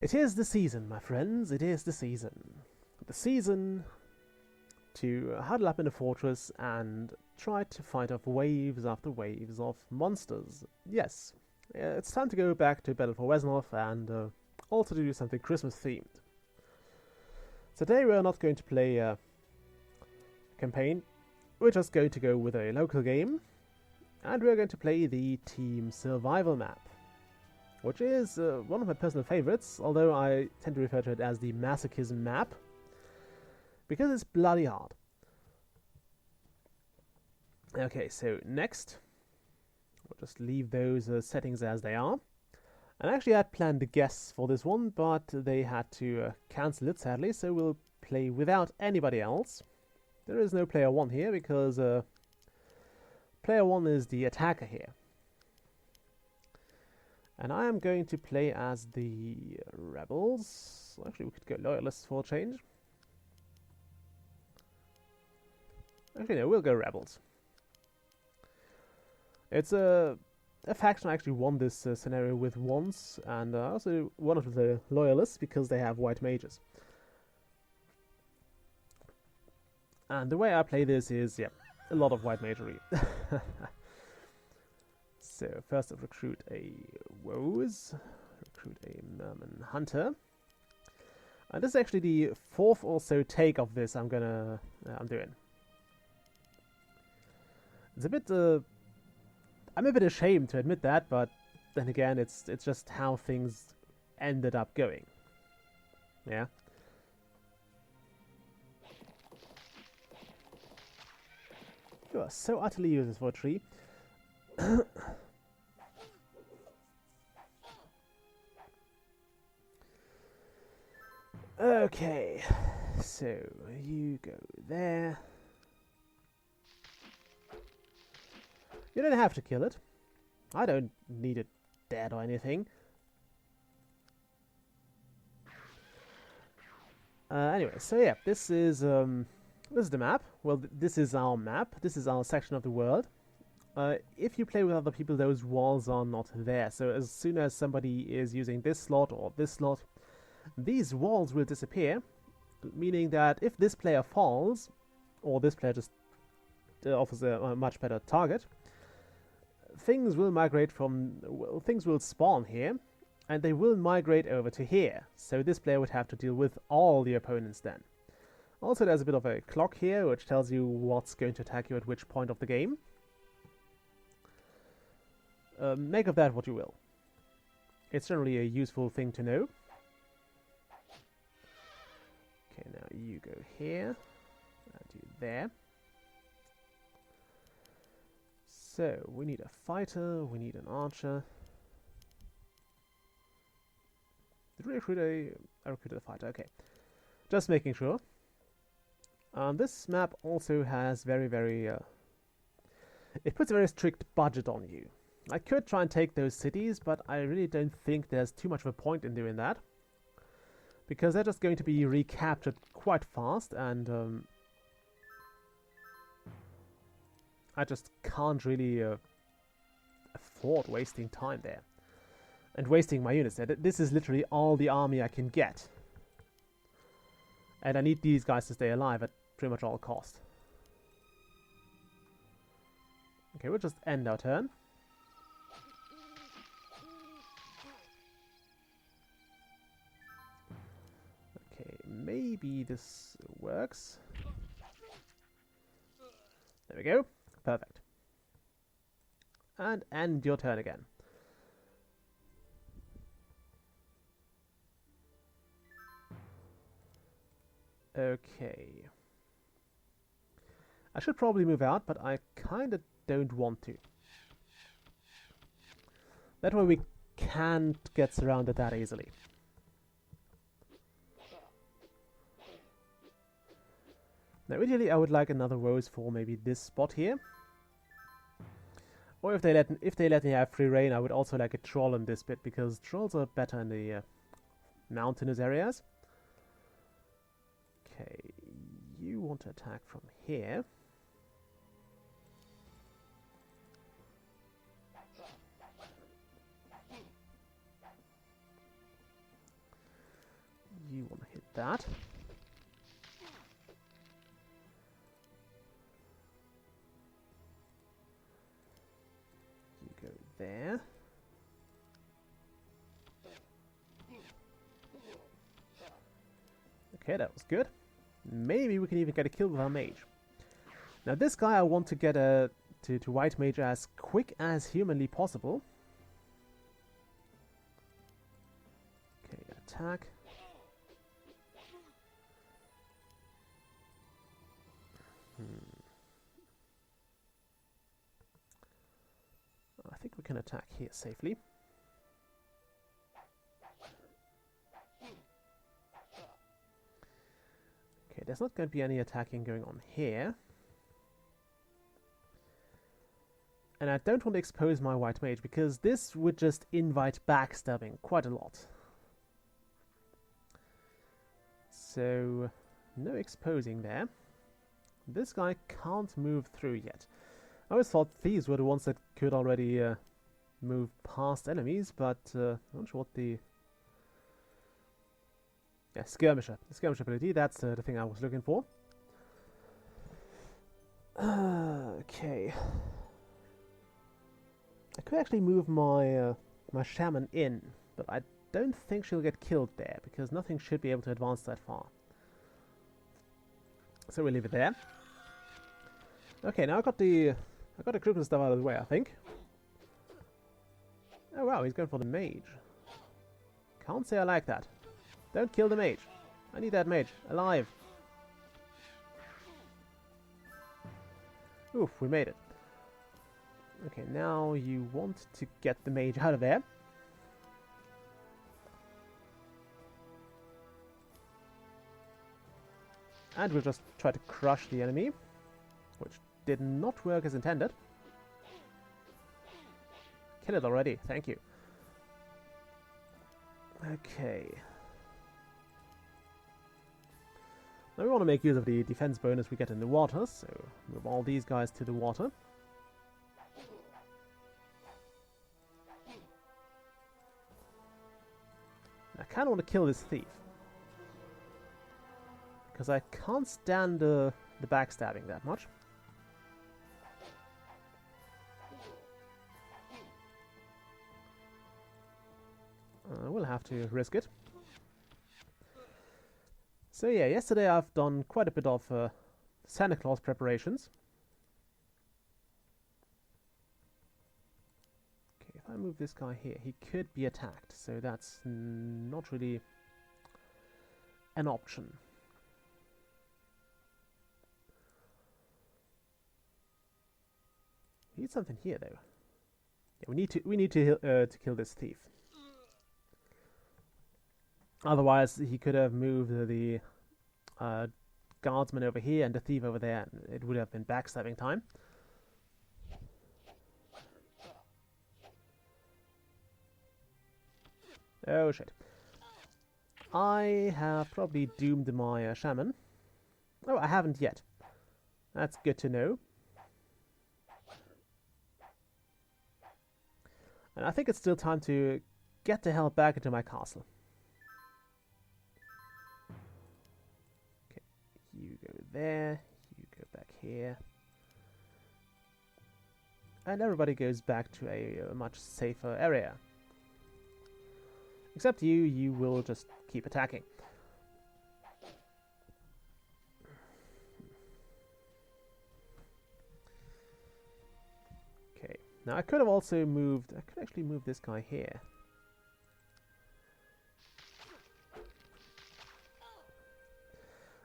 It is the season, my friends, it is the season. The season to huddle up in a fortress and try to fight off waves after waves of monsters. Yes, it's time to go back to Battle for Wesnoth and also to do something Christmas themed. Today we're not going to play a campaign, we're just going to go with a local game, and we're going to play the Team Survival map, which is one of my personal favorites, although I tend to refer to it as the Masochism map, because it's bloody hard. Okay, so next, we'll just leave those settings as they are. And actually I had planned the guests for this one, but they had to cancel it sadly, so we'll play without anybody else. There is no player 1 here, because player 1 is the attacker here. And I am going to play as the rebels. Actually, we could go loyalists for a change. Actually, no, we'll go rebels. It's a faction I actually won this scenario with once, and also one of the loyalists because they have white mages. And the way I play this is, yeah, a lot of white magery. So first I'll recruit a Woes, recruit a Merman Hunter. And this is actually the 4th or so take of this I'm doing. It's a bit I'm a bit ashamed to admit that, but then again it's just how things ended up going. Yeah. You are so utterly useless for a tree. Okay, so you go there. You don't have to kill it. I don't need it dead or anything. Anyway, so yeah, this is the map. Well, this is our map. This is our section of the world. If you play with other people, those walls are not there. So as soon as somebody is using this slot or this slot, these walls will disappear, meaning that if this player falls, or this player just offers a much better target, things will migrate from, well, things will spawn here, and they will migrate over to here. So this player would have to deal with all the opponents then. Also, there's a bit of a clock here, which tells you what's going to attack you at which point of the game. Make of that what you will. It's generally a useful thing to know. Okay, now you go here, and you there. So, we need a fighter, we need an archer. Did we recruit I recruited a fighter, okay. Just making sure. This map also has it puts a very strict budget on you. I could try and take those cities, but I really don't think there's too much of a point in doing that, because they're just going to be recaptured quite fast, and I just can't really afford wasting time there. And wasting my units there. This is literally all the army I can get. And I need these guys to stay alive at pretty much all cost. Okay, we'll just end our turn. Okay, maybe this works. There we go. Perfect. And end your turn again. Okay. I should probably move out, but I kinda don't want to. That way we can't get surrounded that easily. Now, ideally, I would like another rose for maybe this spot here. Or if they let me have free reign, I would also like a troll in this bit, because trolls are better in the mountainous areas. Okay, you want to attack from here. that. You go there. Okay, that was good. Maybe we can even get a kill with our mage. Now this guy I want to get to white mage as quick as humanly possible. Okay, attack. I think we can attack here safely. Okay, there's not going to be any attacking going on here. And I don't want to expose my white mage, because this would just invite backstabbing quite a lot. So, no exposing there. This guy can't move through yet. I always thought thieves were the ones that could already move past enemies, but I'm not sure what the... Yeah, skirmisher. The skirmish ability, that's the thing I was looking for. Okay. I could actually move my my shaman in, but I don't think she'll get killed there, because nothing should be able to advance that far. So we'll leave it there. Okay, now I got the Christmas stuff out of the way, I think. Oh wow, he's going for the mage. Can't say I like that. Don't kill the mage. I need that mage alive. Oof, we made it. Okay, now you want to get the mage out of there. And we'll just try to crush the enemy, which did not work as intended. Kill it already, thank you. Okay. Now we want to make use of the defense bonus we get in the water, so move all these guys to the water. I kind of want to kill this thief, because I can't stand the backstabbing that much. We'll have to risk it. So yeah, yesterday I've done quite a bit of Santa Claus preparations. Okay, if I move this guy here, he could be attacked, so that's not really an option. We need something here, though. Yeah, we need to kill this thief. Otherwise, he could have moved the guardsman over here and the thief over there, and it would have been backstabbing time. Oh shit. I have probably doomed my shaman. Oh, I haven't yet. That's good to know. And I think it's still time to get the hell back into my castle. Okay, you go there, you go back here. And everybody goes back to a much safer area. Except you will just keep attacking. Okay, now I could have also moved, I could actually move this guy here.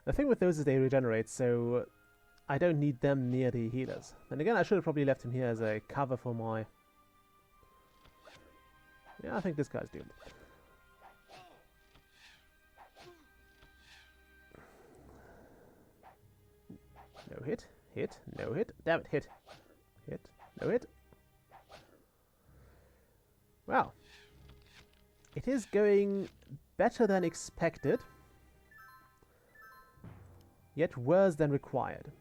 The thing with those is they regenerate, so I don't need them near the healers. And again, I should have probably left him here as a cover for my... Yeah, I think this guy's doomed. No hit, hit, no hit, damn it, hit, hit, no hit. Wow. It is going better than expected, yet worse than required.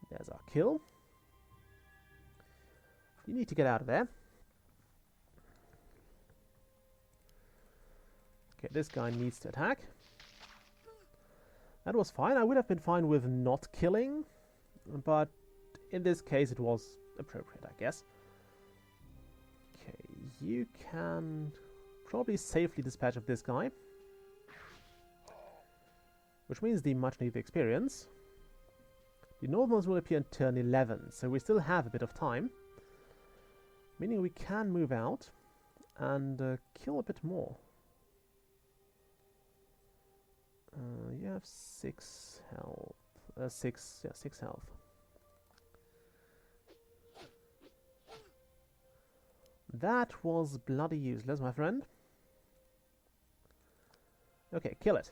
There's our kill. You need to get out of there. Okay, this guy needs to attack. That was fine. I would have been fine with not killing, but in this case it was appropriate, I guess. Okay, you can probably safely dispatch of this guy, which means the much needed experience. The normals will appear in turn 11, so we still have a bit of time, meaning we can move out and kill a bit more. You have 6 health. 6 health. That was bloody useless, my friend. Okay, kill it.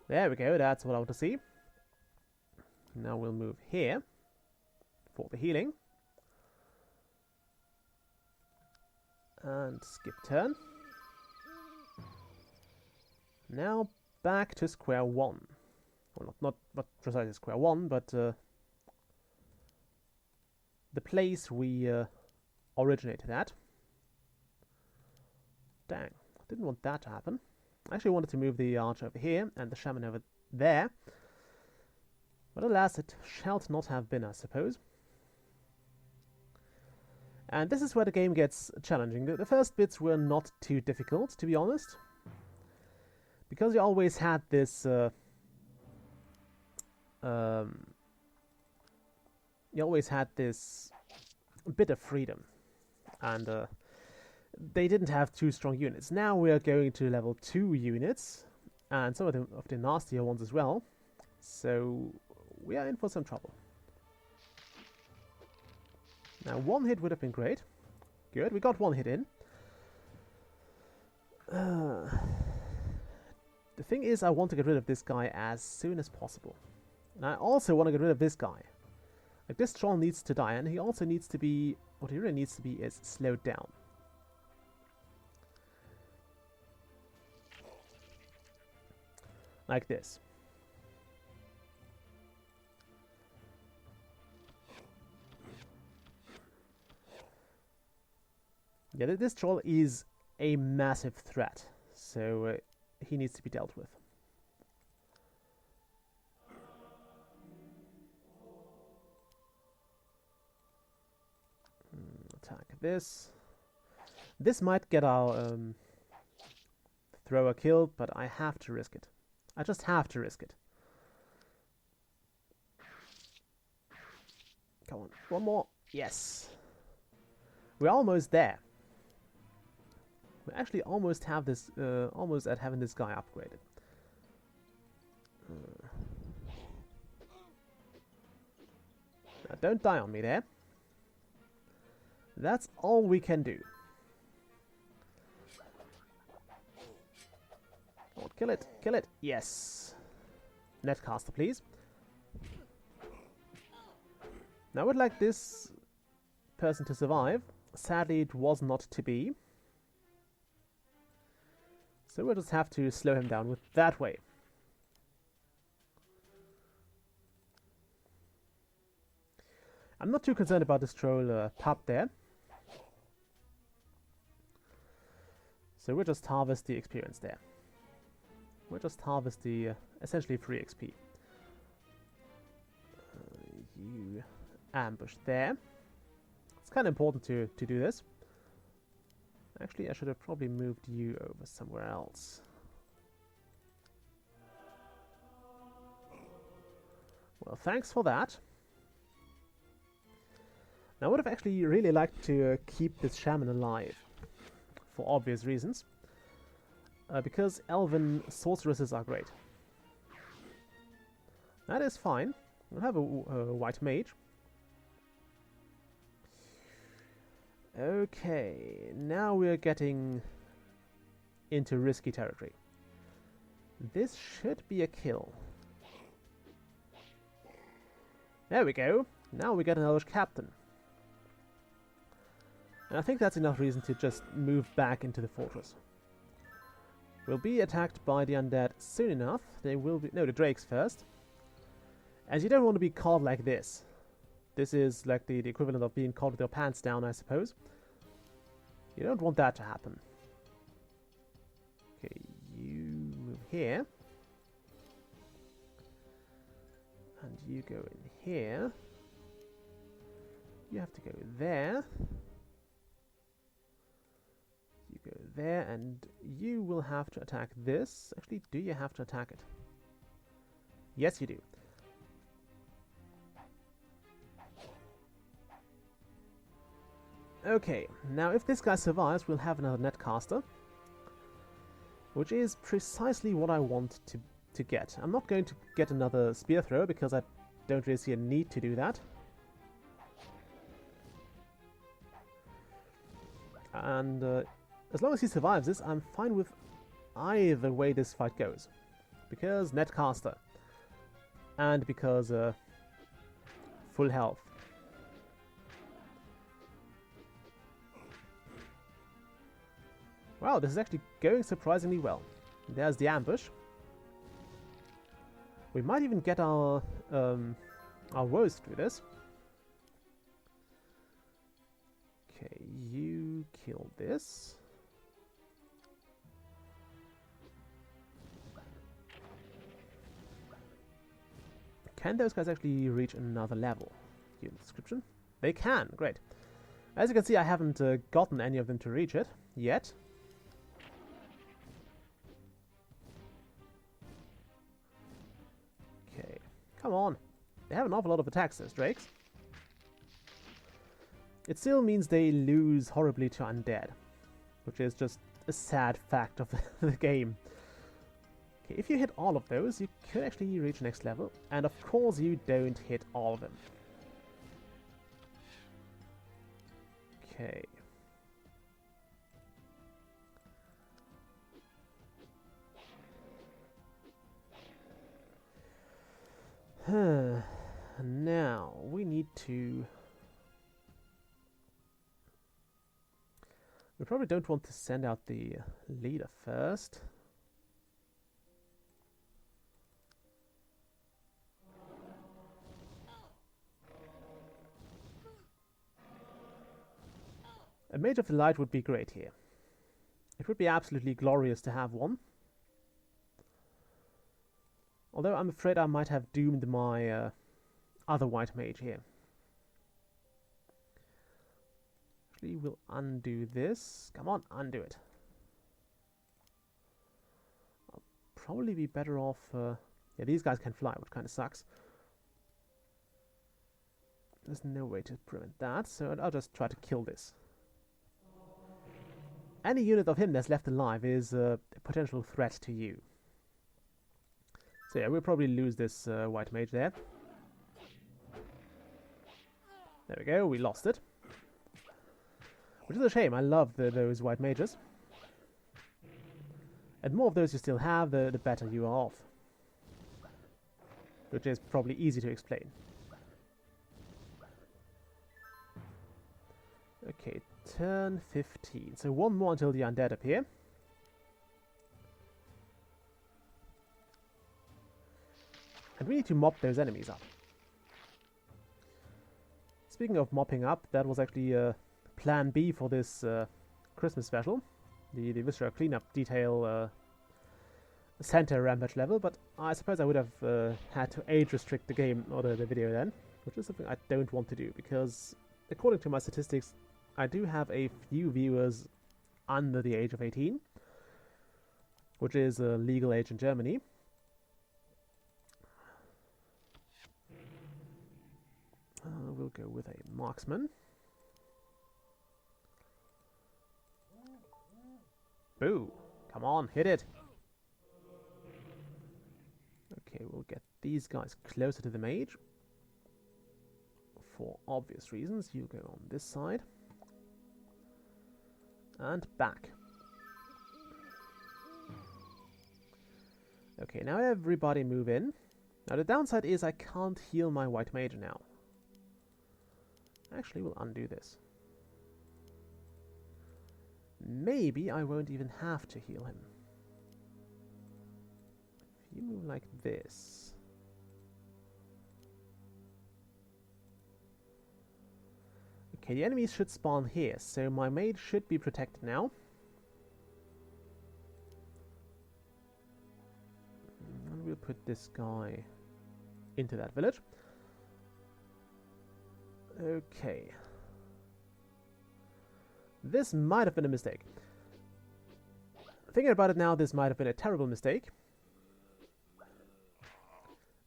There we go, that's what I want to see. Now we'll move here for the healing. And skip turn. Now back to square one. Well, not precisely square one, but the place we originated at. Dang, didn't want that to happen. I actually wanted to move the archer over here and the shaman over there. But alas, it shall not have been, I suppose. And this is where the game gets challenging. The first bits were not too difficult, to be honest. Because you always had this bit of freedom, and they didn't have too strong units. Now we are going to level 2 units, and some of the nastier ones as well. So we are in for some trouble. Now 1 hit would have been great. Good, we got 1 hit in. The thing is, I want to get rid of this guy as soon as possible. And I also want to get rid of this guy. Like, this troll needs to die, and he also needs to be... What he really needs to be is slowed down. Like this. Yeah, this troll is a massive threat, so he needs to be dealt with. Attack this. This might get our thrower killed, but I have to risk it. I just have to risk it. Come on, 1 more. Yes. We're almost there. We actually almost have this, almost at having this guy upgraded. Now don't die on me there. That's all we can do. Come on, kill it, kill it. Yes. Netcaster, please. Now I would like this person to survive. Sadly, it was not to be. So we'll just have to slow him down with that way. I'm not too concerned about this troll pup there. So we'll just harvest the experience there. We'll just harvest the essentially free XP. You ambush there. It's kind of important to do this. Actually, I should have probably moved you over somewhere else. Well, thanks for that. Now, I would have actually really liked to keep this shaman alive, for obvious reasons. Because elven sorceresses are great. That is fine. We'll have a white mage. Okay, now we're getting into risky territory. This should be a kill. There we go. Now we get an Elvish captain. And I think that's enough reason to just move back into the fortress. We'll be attacked by the undead soon enough. They will be... No, the drakes first. As you don't want to be caught like this. This is like the equivalent of being caught with your pants down, I suppose. You don't want that to happen. Okay, you move here. And you go in here. You have to go there. You go there, and you will have to attack this. Actually, do you have to attack it? Yes, you do. Okay, now if this guy survives, we'll have another netcaster, which is precisely what I want to get. I'm not going to get another spear thrower because I don't really see a need to do that. And as long as he survives this, I'm fine with either way this fight goes. Because netcaster. And because full health. Wow, this is actually going surprisingly well. There's the ambush. We might even get our woes through this. Okay, you kill this. Can those guys actually reach another level? Unit description. They can, great. As you can see, I haven't gotten any of them to reach it yet. Okay, come on. They have an awful lot of attacks, those drakes. It still means they lose horribly to undead, which is just a sad fact of the game. Okay, if you hit all of those, you could actually reach next level, and of course you don't hit all of them. Okay. Now, we need to... We probably don't want to send out the leader first. A Mage of the Light would be great here. It would be absolutely glorious to have one. Although I'm afraid I might have doomed my other white mage here. Actually, we'll undo this. Come on, undo it. I'll probably be better off... yeah, these guys can fly, which kind of sucks. There's no way to prevent that, so I'll just try to kill this. Any unit of him that's left alive is a potential threat to you. So yeah, we'll probably lose this white mage there. There we go, we lost it. Which is a shame, I love those white mages. And more of those you still have, the better you are off. Which is probably easy to explain. Okay, turn 15. So one more until the undead appear. And we need to mop those enemies up. Speaking of mopping up, that was actually plan B for this Christmas special. The Viscera cleanup detail Santa Rampage level, but I suppose I would have had to age restrict the game or the video then, which is something I don't want to do, because according to my statistics, I do have a few viewers under the age of 18, which is a legal age in Germany. We'll go with a marksman. Boo! Come on, hit it! Okay, we'll get these guys closer to the mage. For obvious reasons, you go on this side. And back. Okay, now everybody move in. Now the downside is I can't heal my white mage now. Actually, we'll undo this. Maybe I won't even have to heal him. If you move like this... Okay, the enemies should spawn here, so my maid should be protected now. And we'll put this guy into that village. Okay. This might have been a mistake. Thinking about it now, this might have been a terrible mistake.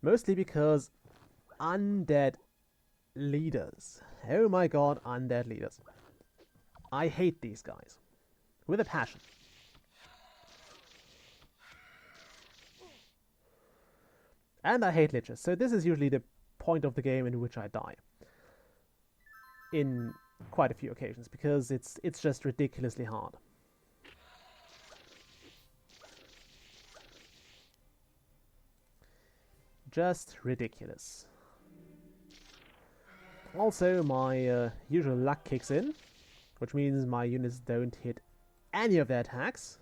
Mostly because undead leaders. Oh my god, undead leaders. I hate these guys. With a passion. And I hate liches, so this is usually the point of the game in which I die. In quite a few occasions, because it's just ridiculously hard. Just ridiculous. Also, my usual luck kicks in, which means my units don't hit any of their attacks.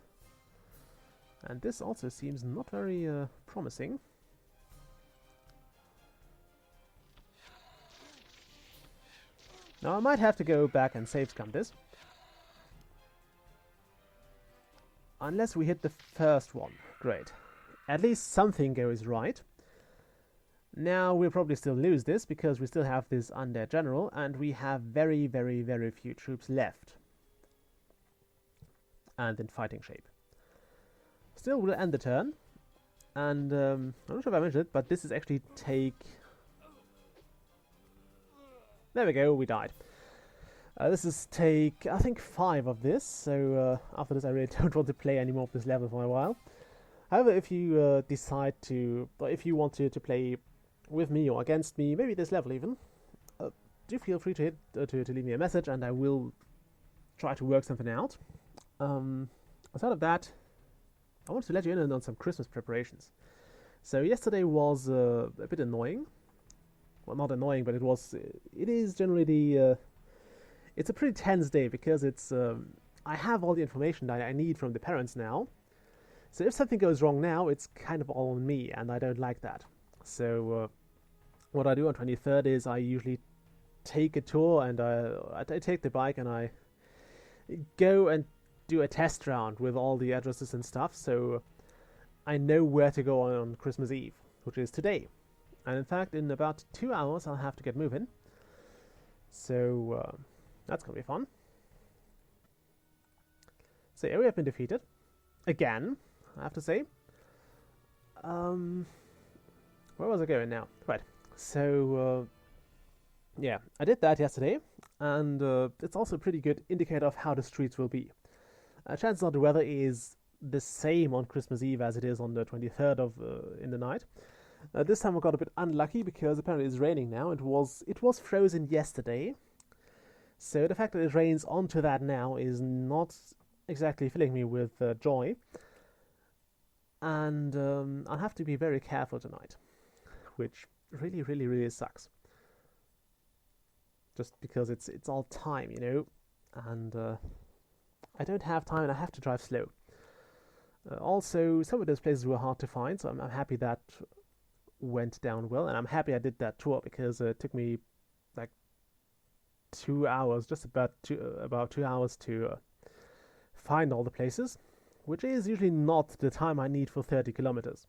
And this also seems not very promising. Now I might have to go back and save scum this. Unless we hit the first one. Great. At least something goes right. Now we'll probably still lose this because we still have this undead general and we have very, very, very few troops left. And in fighting shape. Still, we'll end the turn. And I'm not sure if I mentioned it, but this is actually take... There we go, we died. This is take, I think, 5 of this, so after this I really don't want to play any more of this level for a while. However, if you decide to, or if you want to play with me or against me, maybe this level even, do feel free to leave me a message and I will try to work something out. Aside of that, I wanted to let you in on some Christmas preparations. So yesterday was a bit annoying. Well, not annoying, but it is generally the, it's a pretty tense day because it's, I have all the information that I need from the parents now. So if something goes wrong now, it's kind of all on me, and I don't like that. So what I do on 23rd is I usually take a tour, and I take the bike and I go and do a test round with all the addresses and stuff, so I know where to go on Christmas Eve, which is today. And in fact, in about 2 hours, I'll have to get moving. So that's going to be fun. So here we have been defeated. Again, I have to say. Where was I going now? Right. So, yeah, I did that yesterday. And it's also a pretty good indicator of how the streets will be. Chances are the weather is the same on Christmas Eve as it is on the 23rd of in the night. This time I got a bit unlucky because apparently it's raining now. It was frozen yesterday, so the fact that it rains onto that now is not exactly filling me with joy. And I'll have to be very careful tonight, which really, really, really sucks. Just because it's all time, you know, and I don't have time and I have to drive slow. Also, some of those places were hard to find, so I'm happy that went down well, and I'm happy I did that tour because it took me like 2 hours, just about 2 hours to find all the places, which is usually not the time I need for 30 kilometers.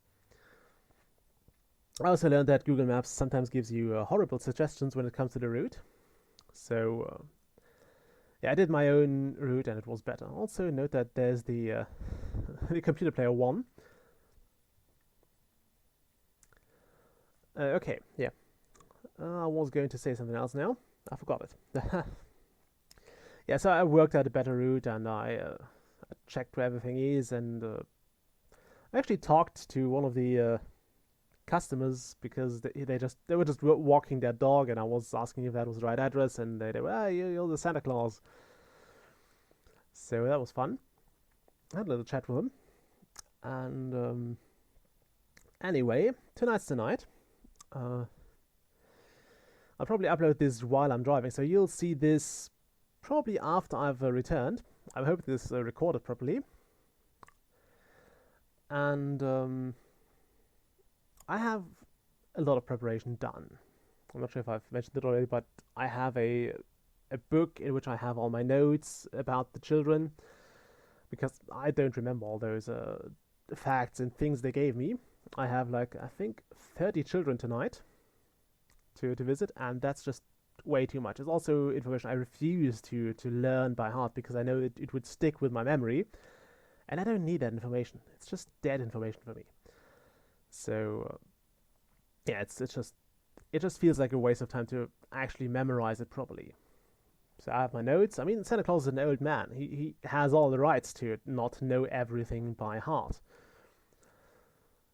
I also learned that Google Maps sometimes gives you horrible suggestions when it comes to the route, so yeah, I did my own route and it was better. Also note that there's the the computer player 1. Okay, yeah. I was going to say something else now. I forgot it. Yeah, so I worked out a better route and I checked where everything is, and I actually talked to one of the customers because they were just walking their dog, and I was asking if that was the right address, and they were, you're the Santa Claus. So that was fun. I had a little chat with them. And anyway, tonight's the night. I'll probably upload this while I'm driving, so you'll see this probably after I've returned. I hope this recorded properly. And I have a lot of preparation done. I'm not sure if I've mentioned it already, but I have a a book in which I have all my notes about the children, because I don't remember all those facts and things they gave me. I have like, I think, 30 children tonight to visit, and that's just way too much. It's also information I refuse to learn by heart because I know it would stick with my memory, and I don't need that information. It's just dead information for me. So yeah, it just feels like a waste of time to actually memorize it properly. So I have my notes. I mean, Santa Claus is an old man. He has all the rights to not know everything by heart.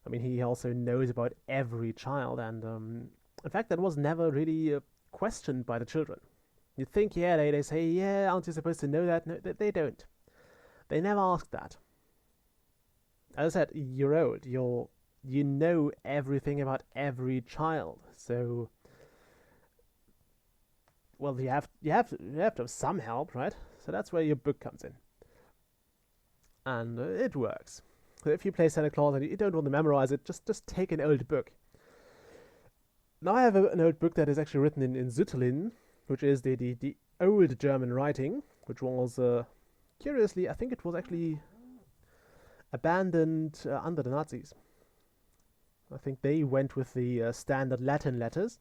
I mean, he also knows about every child, and in fact, that was never really questioned by the children. You'd think, yeah, they say, yeah, aren't you supposed to know that? No, they don't. They never ask that. As I said, you're old. You know everything about every child. So, well, you have to have some help, right? So that's where your book comes in, and it works. So if you play Santa Claus and you don't want to memorize it, just take an old book. Now I have an old book that is actually written in Sütterlin, which is the old German writing, which was, curiously, I think it was actually abandoned under the Nazis. I think they went with the standard Latin letters.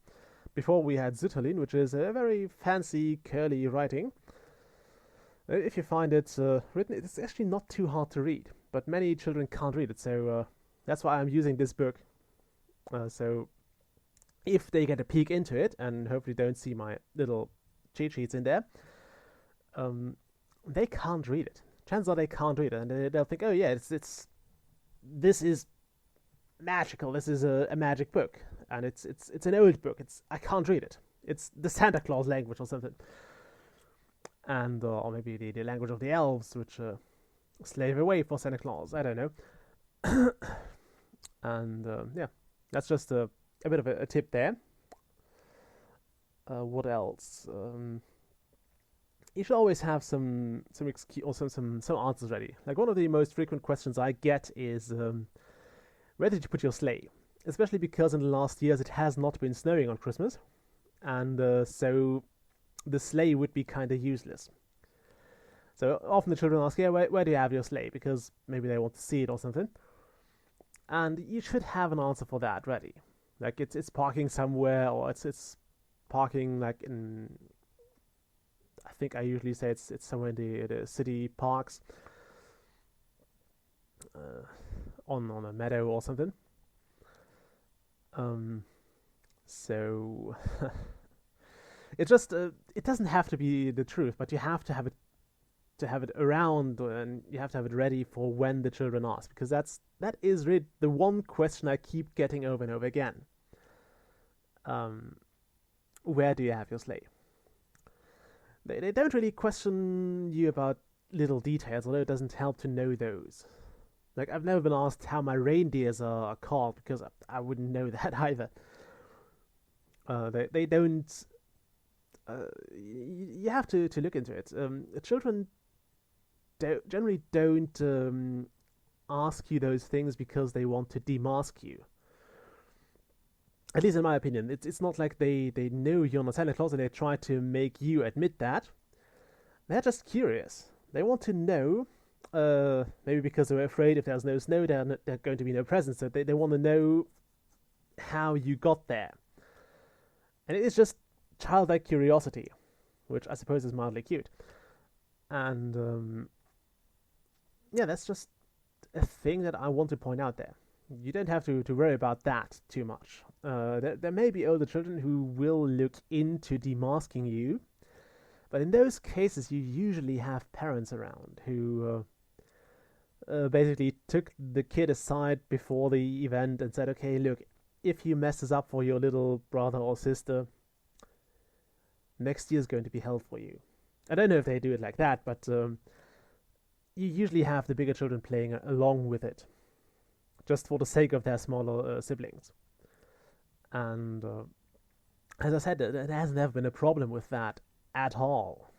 Before we had Sütterlin, which is a very fancy, curly writing. If you find it written, it's actually not too hard to read, but many children can't read it, so that's why I'm using this book. So if they get a peek into it, and hopefully don't see my little cheat sheets in there, they can't read it. Chances are they can't read it, and they'll think, oh yeah, this is magical. This is a magic book, and it's an old book. I can't read it. It's the Santa Claus language or something, and or maybe the language of the elves, which slave away for Santa Claus. I don't know. And yeah, that's just a bit of a tip there. What else? You should always have some excuse or some answers ready. Like, one of the most frequent questions I get is, where did you put your sleigh? Especially because in the last years it has not been snowing on Christmas, and so the sleigh would be kind of useless. So often the children ask, yeah, where do you have your sleigh? Because maybe they want to see it or something. And you should have an answer for that ready. Like, it's parking somewhere, or it's parking like in, I think I usually say it's somewhere in the city parks, on a meadow or something. So it just it doesn't have to be the truth, but you have to have it around, and you have to have it ready for when the children ask, because that is really the one question I keep getting over and over again. Where do you have your sleigh? They don't really question you about little details, although it doesn't help to know those. Like, I've never been asked how my reindeers are called, because I wouldn't know that either. They don't. You have to look into it. Children generally don't ask you those things because they want to demask you. At least in my opinion, it's not like they know you're not Santa Claus and they try to make you admit that. They're just curious. They want to know. Maybe because they're afraid if there's no snow, there's going to be no presents, so they want to know how you got there. And it is just childlike curiosity, which I suppose is mildly cute. And yeah, that's just a thing that I want to point out there. You don't have to worry about that too much. There may be older children who will look into demasking you, but in those cases you usually have parents around who basically took the kid aside before the event and said, okay, look, if you mess this up for your little brother or sister, next year's going to be hell for you. I don't know if they do it like that, but you usually have the bigger children playing along with it, just for the sake of their smaller siblings. And as I said, there has never been a problem with that at all.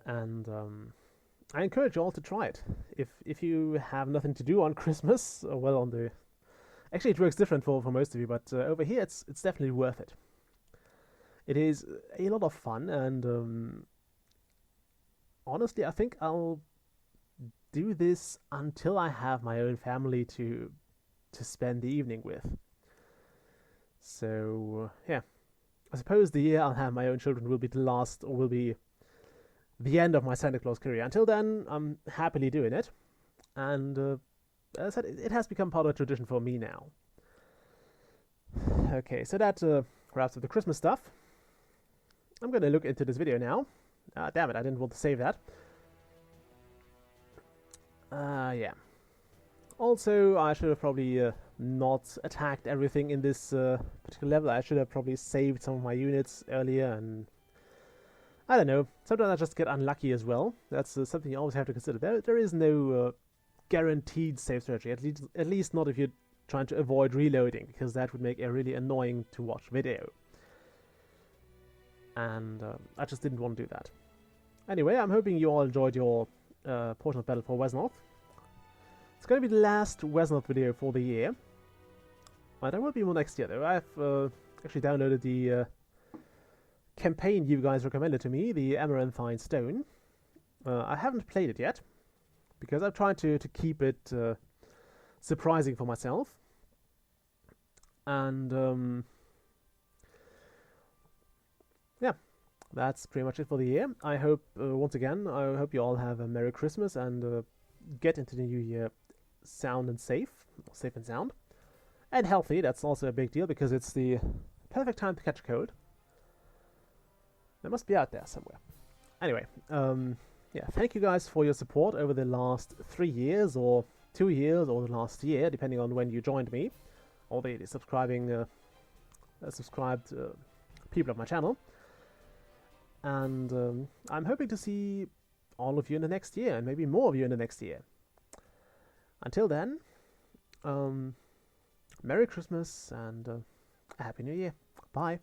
And I encourage you all to try it. If you have nothing to do on Christmas, or well, on the... Actually, it works different for most of you, but over here it's definitely worth it. It is a lot of fun, and honestly, I think I'll do this until I have my own family to spend the evening with. So yeah, I suppose the year I'll have my own children will be the last, or will be the end of my Santa Claus career. Until then, I'm happily doing it, and as I said, it has become part of a tradition for me now. Okay, so that wraps up the Christmas stuff. I'm going to look into this video now. Damn it, I didn't want to save that. Yeah. Also, I should have probably not attacked everything in this particular level. I should have probably saved some of my units earlier, and I don't know. Sometimes I just get unlucky as well. That's something you always have to consider. There is no guaranteed save strategy, at least not if you're trying to avoid reloading, because that would make a really annoying to watch video. And I just didn't want to do that. Anyway, I'm hoping you all enjoyed your portion of Battle for Wesnoth. It's going to be the last Wesnoth video for the year. There will be more next year, though. I've actually downloaded the campaign you guys recommended to me, the Intensifying Stone. I haven't played it yet, because I'm trying to keep it surprising for myself. And yeah, that's pretty much it for the year. I hope, once again, I hope you all have a Merry Christmas and get into the new year sound and safe and sound. And healthy, that's also a big deal, because it's the perfect time to catch a cold. It must be out there somewhere. Anyway, yeah, thank you guys for your support over the last 3 years, or 2 years, or the last year, depending on when you joined me, or the subscribed people of my channel. And I'm hoping to see all of you in the next year, and maybe more of you in the next year. Until then, Merry Christmas and a Happy New Year. Bye.